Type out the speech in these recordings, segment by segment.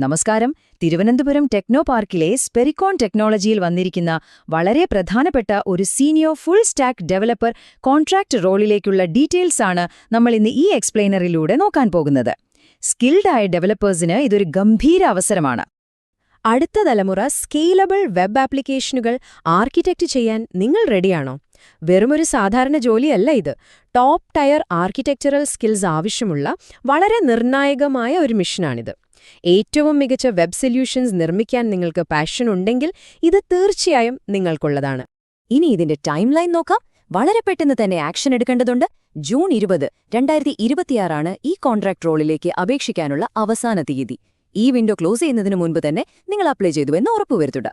നമസ്കാരം. തിരുവനന്തപുരം ടെക്നോ പാർക്കിലെ സ്പെരിക്കോൺ ടെക്നോളജിയിൽ വന്നിരിക്കുന്ന വളരെ പ്രധാനപ്പെട്ട ഒരു senior full stack developer contract റോളിലേക്കുള്ള ഡീറ്റെയിൽസാണ് നമ്മൾ ഇന്ന് ഈ എക്സ്പ്ലെയിനറിലൂടെ നോക്കാൻ പോകുന്നത്. സ്കിൽഡായ ഡെവലപ്പേഴ്സിന് ഇതൊരു ഗംഭീര അവസരമാണ്. അടുത്ത തലമുറ സ്കെയിലബിൾ വെബ് ആപ്ലിക്കേഷനുകൾ ആർക്കിടെക്റ്റ് ചെയ്യാൻ നിങ്ങൾ റെഡിയാണോ? വെറുമൊരു സാധാരണ ജോലിയല്ല ഇത്. ടോപ്പ് ടയർ ആർക്കിടെക്ചറൽ സ്കിൽസ് ആവശ്യമുള്ള വളരെ നിർണായകമായ ഒരു മിഷനാണിത്. ഏറ്റവും മികച്ച വെബ് സൊല്യൂഷൻസ് നിർമ്മിക്കാൻ നിങ്ങൾക്ക് പാഷൻ ഉണ്ടെങ്കിൽ ഇത് തീർച്ചയായും നിങ്ങൾക്കുള്ളതാണ്. ഇനി ഇതിന്റെ ടൈം ലൈൻ നോക്കാം. വളരെ പെട്ടെന്ന് തന്നെ ആക്ഷൻ എടുക്കേണ്ടതുണ്ട്. ജൂൺ 20, 2026 ഈ കോൺട്രാക്ട് റോളിലേക്ക് അപേക്ഷിക്കാനുള്ള അവസാന തീയതി. ഈ വിൻഡോ ക്ലോസ് ചെയ്യുന്നതിന് മുൻപ് തന്നെ നിങ്ങൾ അപ്ലൈ ചെയ്തുവെന്ന് ഉറപ്പുവരുത്തുക.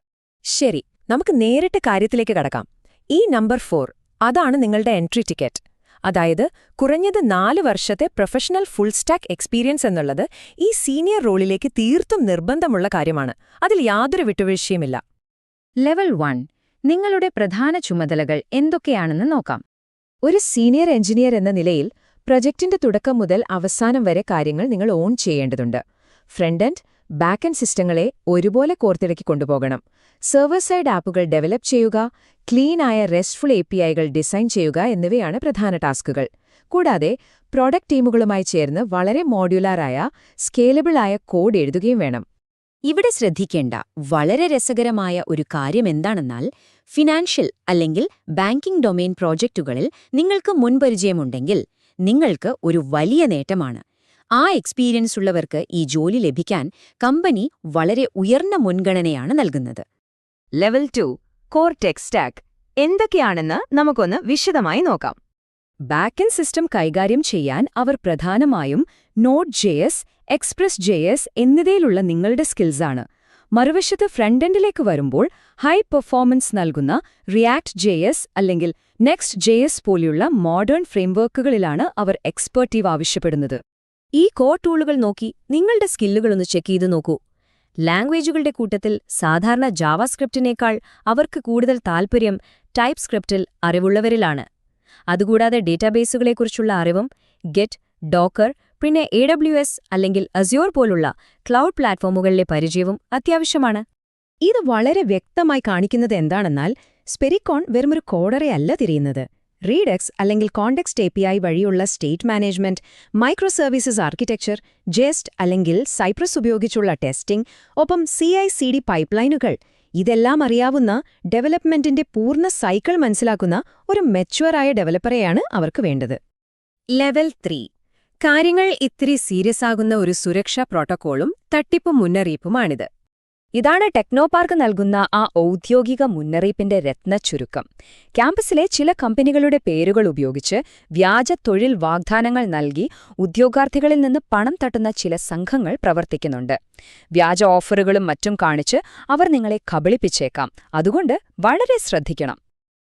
ശരി, നമുക്ക് നേരിട്ട് കാര്യത്തിലേക്ക് കടക്കാം. ഈ നമ്പർ 4 അതാണ് നിങ്ങളുടെ എൻട്രി ടിക്കറ്റ്. അതായത് കുറഞ്ഞത് 4 വർഷത്തെ പ്രൊഫഷണൽ ഫുൾ സ്റ്റാക്ക് എക്സ്പീരിയൻസ് എന്നുള്ളത് ഈ സീനിയർ റോളിലേക്ക് തീർത്തും നിർബന്ധമുള്ള കാര്യമാണ്. അതിൽ യാതൊരു വിട്ടുവീഴ്ചയുമില്ല. ലെവൽ 1 നിങ്ങളുടെ പ്രധാന ചുമതലകൾ എന്തൊക്കെയാണെന്ന് നോക്കാം. ഒരു സീനിയർ എഞ്ചിനീയർ എന്ന നിലയിൽ പ്രൊജക്ടിന്റെ തുടക്കം മുതൽ അവസാനം വരെ കാര്യങ്ങൾ നിങ്ങൾ ഓൺ ചെയ്യേണ്ടതുണ്ട്. ഫ്രണ്ട് എൻഡ്, ബാക്ക് എൻഡ് സിസ്റ്റങ്ങളെ ഒരുപോലെ കോർത്തിണക്കി കൊണ്ടുപോകണം. സെർവർ സൈഡ് ആപ്പുകൾ ഡെവലപ്പ് ചെയ്യുക, ക്ലീനായ റെസ്റ്റ്ഫുൾ APIകൾ ഡിസൈൻ ചെയ്യുക എന്നിവയാണ് പ്രധാന ടാസ്കുകൾ. കൂടാതെ പ്രോഡക്റ്റ് ടീമുകളുമായി ചേർന്ന് വളരെ മോഡ്യുലാറായ സ്കേലബിളായ കോഡ് എഴുതുകയും വേണം. ഇവിടെ ശ്രദ്ധിക്കേണ്ട വളരെ രസകരമായ ഒരു കാര്യമെന്താണെന്നാൽ, ഫിനാൻഷ്യൽ അല്ലെങ്കിൽ ബാങ്കിംഗ് ഡൊമെയ്ൻ പ്രോജക്റ്റുകളിൽ നിങ്ങൾക്ക് മുൻപരിചയമുണ്ടെങ്കിൽ നിങ്ങൾക്ക് ഒരു വലിയ നേട്ടമാണ്. ആ എക്സ്പീരിയൻസ് ഉള്ളവർക്ക് ഈ ജോലി ലഭിക്കാൻ കമ്പനി വളരെ ഉയർന്ന മുൻഗണനയാണ് നൽകുന്നത്. ലെവൽ 2 കോർ ടെക് സ്റ്റാക്ക് എന്തൊക്കെയാണെന്ന് നമുക്കൊന്ന് വിശദമായി നോക്കാം. ബാക്ക്-എൻഡ് സിസ്റ്റം കൈകാര്യം ചെയ്യാൻ അവർ പ്രധാനമായും Node.js, Express.js എന്നിവയിലുള്ള നിങ്ങളുടെ സ്കിൽസാണ്. മറുവശത്ത് ഫ്രണ്ട്-എൻഡിലേക്ക് വരുമ്പോൾ ഹൈ പെർഫോമൻസ് നൽകുന്ന React.js അല്ലെങ്കിൽ Next.js പോലെയുള്ള മോഡേൺ ഫ്രെയിംവർക്കുകളിലാണ് അവർ എക്സ്പെർട്ടീവ് ആവശ്യപ്പെടുന്നത്. ഈ കോർ ടൂളുകൾ നോക്കി നിങ്ങളുടെ സ്കില്ലുകളൊന്ന് ചെക്ക് ചെയ്തു നോക്കൂ. ലാംഗ്വേജുകളുടെ കൂട്ടത്തിൽ സാധാരണ ജാവാസ്ക്രിപ്റ്റിനേക്കാൾ അവർക്ക് കൂടുതൽ താൽപ്പര്യം ടൈപ്പ് സ്ക്രിപ്റ്റിൽ അറിവുള്ളവരിലാണ്. അതുകൂടാതെ ഡേറ്റാബേസുകളെക്കുറിച്ചുള്ള അറിവും ഗെറ്റ്, ഡോക്കർ, പിന്നെ AWS അല്ലെങ്കിൽ അസ്യൂർ പോലുള്ള ക്ലൗഡ് പ്ലാറ്റ്ഫോമുകളിലെ പരിചയവും അത്യാവശ്യമാണ്. ഇത് വളരെ വ്യക്തമായി കാണിക്കുന്നത് എന്താണെന്നാൽ, സ്പെരിക്കോൺ വെറുമൊരു കോഡറെ അല്ല തിരിയുന്നത്. റീഡക്സ് അല്ലെങ്കിൽ കോണ്ടെക്സ്റ്റ് API വഴിയുള്ള state management, micro services architecture, just അല്ലെങ്കിൽ സൈപ്രസ് ഉപയോഗിച്ചുള്ള ടെസ്റ്റിംഗ്, ഒപ്പം CI/CD പൈപ്പ്ലൈനുകൾ, ഇതെല്ലാം അറിയാവുന്ന ഡെവലപ്മെന്റിന്റെ പൂർണ്ണ സൈക്കിൾ മനസ്സിലാക്കുന്ന ഒരു മെച്വറായ ഡെവലപ്പറെയാണ് അവർക്ക് വേണ്ടത്. ലെവൽ 3 കാര്യങ്ങൾ ഇത്തിരി സീരിയസ് ആകുന്ന ഒരു സുരക്ഷാ പ്രോട്ടോക്കോളും തട്ടിപ്പ് മുന്നറിയിപ്പുമാണിത്. ഇതാണ് ടെക്നോപാർക്ക് നൽകുന്ന ആ ഔദ്യോഗിക മുന്നറിയിപ്പിന്റെ രത്നച്ചുരുക്കം. ക്യാമ്പസിലെ ചില കമ്പനികളുടെ പേരുകൾ ഉപയോഗിച്ച് വ്യാജ തൊഴിൽ വാഗ്ദാനങ്ങൾ നൽകി ഉദ്യോഗാർത്ഥികളിൽ നിന്ന് പണം തട്ടുന്ന ചില സംഘങ്ങൾ പ്രവർത്തിക്കുന്നുണ്ട്. വ്യാജ ഓഫറുകളും മറ്റും കാണിച്ച് അവർ നിങ്ങളെ കബളിപ്പിച്ചേക്കാം. അതുകൊണ്ട് വളരെ ശ്രദ്ധിക്കണം.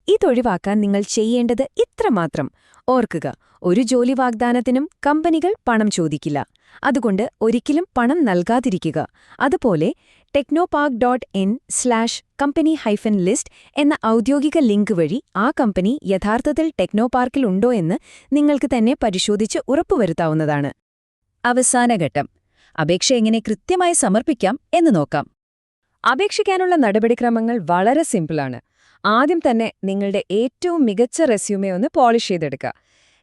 ഇതൊഴിവാക്കാൻ നിങ്ങൾ ചെയ്യേണ്ടത് ഇത്രമാത്രം. ഓർക്കുക, ഒരു ജോലി വാഗ്ദാനത്തിനും കമ്പനികൾ പണം ചോദിക്കില്ല. അതുകൊണ്ട് ഒരിക്കലും പണം നൽകാതിരിക്കുക. അതുപോലെ technopark.in/company-list എന്ന ഔദ്യോഗിക ലിങ്ക് വഴി ആ കമ്പനി യഥാർത്ഥത്തിൽ ടെക്നോപാർക്കിലുണ്ടോ എന്ന് നിങ്ങൾക്ക് തന്നെ പരിശോധിച്ച് ഉറപ്പുവരുത്താവുന്നതാണ്. അവസാന ഘട്ടം, അപേക്ഷ എങ്ങനെ കൃത്യമായി സമർപ്പിക്കാം എന്ന് നോക്കാം. അപേക്ഷിക്കാനുള്ള നടപടിക്രമങ്ങൾ വളരെ സിമ്പിളാണ്. ആദ്യം തന്നെ നിങ്ങളുടെ ഏറ്റവും മികച്ച റെസ്യൂമെ ഒന്ന് പോളിഷ് ചെയ്തെടുക്കുക.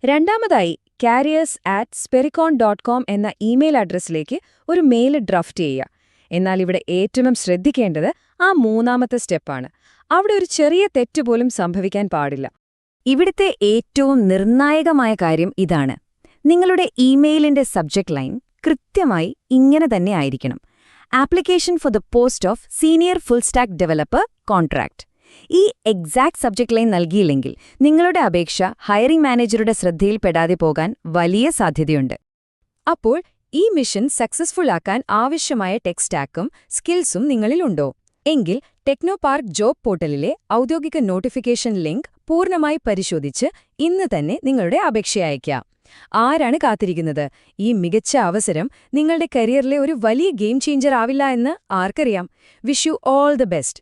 രണ്ടാമതായി careers@spericon.com എന്ന ഇമെയിൽ അഡ്രസ്സിലേക്ക് ഒരു മെയിൽ ഡ്രാഫ്റ്റ് ചെയ്യുക. എന്നാൽ ഇവിടെ ഏറ്റവും ശ്രദ്ധിക്കേണ്ടത് ആ മൂന്നാമത്തെ സ്റ്റെപ്പാണ്. അവിടെ ഒരു ചെറിയ തെറ്റുപോലും സംഭവിക്കാൻ പാടില്ല. ഇവിടുത്തെ ഏറ്റവും നിർണായകമായ കാര്യം ഇതാണ്. നിങ്ങളുടെ ഇമെയിലിന്റെ സബ്ജക്ട് ലൈൻ കൃത്യമായി ഇങ്ങനെ തന്നെ ആയിരിക്കണം: application for the post of senior full stack developer contract. ഈ എക്സാക്ട് സബ്ജക്ട് ലൈൻ നൽകിയില്ലെങ്കിൽ നിങ്ങളുടെ അപേക്ഷ ഹയറിംഗ് മാനേജറുടെ ശ്രദ്ധയിൽപ്പെടാതെ പോകാൻ വലിയ സാധ്യതയുണ്ട്. അപ്പോൾ ഈ മിഷൻ സക്സസ്ഫുൾ ആക്കാൻ ആവശ്യമായ ടെക് സ്റ്റാക്കും സ്കിൽസും നിങ്ങളിലുണ്ടോ എങ്കിൽ ടെക്നോപാർക്ക് ജോബ് പോർട്ടലിലെ ഔദ്യോഗിക നോട്ടിഫിക്കേഷൻ ലിങ്ക് പൂർണ്ണമായി പരിശോധിച്ച് ഇന്ന് തന്നെ നിങ്ങളുടെ അപേക്ഷ അയയ്ക്കുക. ആരാണ് കാത്തിരിക്കുന്നത്? ഈ മികച്ച അവസരം നിങ്ങളുടെ കരിയറിലെ ഒരു വലിയ ഗെയിം ചേഞ്ചർ ആവില്ല എന്ന് ആർക്കറിയാം. Wish you all the best.